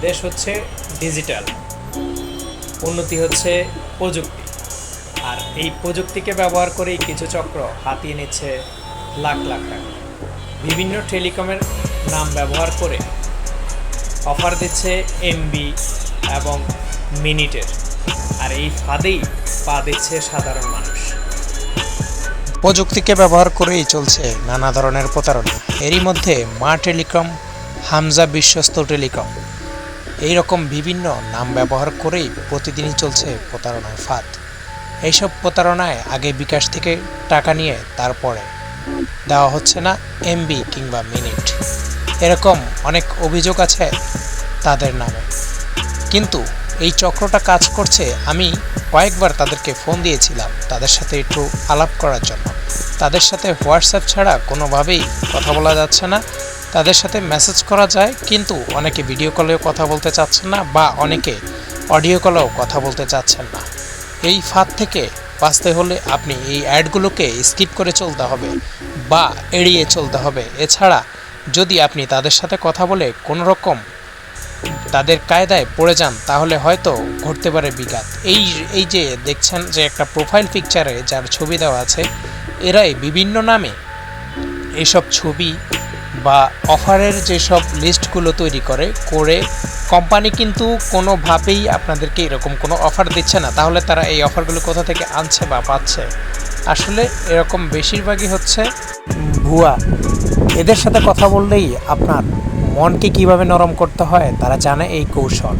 দেশ হচ্ছে ডিজিটাল, উন্নতি হচ্ছে প্রযুক্তি। আর এই প্রযুক্তিকে ব্যবহার করেই কিছু চক্র হাতিয়ে নিচ্ছে লাখ লাখ টাকা। বিভিন্ন টেলিকমের নাম ব্যবহার করে অফার দিচ্ছে এমবি এবং মিনিটের। আর এই ফাঁদেই পা দিচ্ছে সাধারণ মানুষ। প্রযুক্তিকে ব্যবহার করেই চলছে নানা ধরনের প্রতারণা। এরই মধ্যে মা টেলিকম, হামজা বিশ্বস্ত টেলিকম, এইরকম বিভিন্ন নাম ব্যবহার করেই প্রতিদিনই চলছে প্রতারণার ফাঁদ। এইসব প্রতারণায় আগে বিকাশ থেকে টাকা নিয়ে তারপরে দেওয়া হচ্ছে না এমবি কিংবা মিনিট, এরকম অনেক অভিযোগ আছে তাদের নামে। কিন্তু এই চক্রটা কাজ করছে। আমি কয়েকবার তাদেরকে ফোন দিয়েছিলাম তাদের সাথে একটু আলাপ করার জন্য। তাদের সাথে হোয়াটসঅ্যাপ ছাড়া কোনোভাবেই কথা বলা যাচ্ছে না। তাদের সাথে মেসেজ করা যায়, কিন্তু অনেকে ভিডিও কলেও কথা বলতে চাচ্ছেন না, বা অনেকে অডিও কলেও কথা বলতে চাচ্ছেন না। এই ফাঁদ থেকে বাঁচতে হলে আপনি এই অ্যাডগুলোকে স্কিপ করে চলতে হবে বা এড়িয়ে চলতে হবে। এছাড়া যদি আপনি তাদের সাথে কথা বলে কোনো রকম তাদের কায়দায় পড়ে যান, তাহলে হয়তো ঘটতে পারে বিঘাত। এই যে দেখছেন যে একটা প্রোফাইল পিকচারে যার ছবি দেওয়া আছে, এরাই বিভিন্ন নামে এসব ছবি বা অফারের যেসব লিস্টগুলো তৈরি করে কোম্পানি কিন্তু কোনোভাবেই আপনাদেরকে এরকম কোনো অফার দিচ্ছে না। তাহলে তারা এই অফারগুলো কোথা থেকে আনছে বা পাচ্ছে? আসলে এরকম বেশিরভাগই হচ্ছে ভুয়া। এদের সাথে কথা বললেই আপনার মনকে কিভাবে নরম করতে হয় তারা জানে এই কৌশল,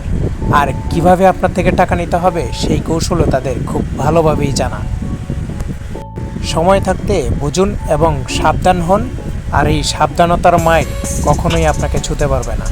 আর কিভাবে আপনার থেকে টাকা নিতে হবে সেই কৌশলও তাদের খুব ভালোভাবেই জানা। সময় থাকতে বুঝুন এবং সাবধান হন, আর এই সাবধানতার মাইল কখনোই আপনাকে ছুতে পারবে না।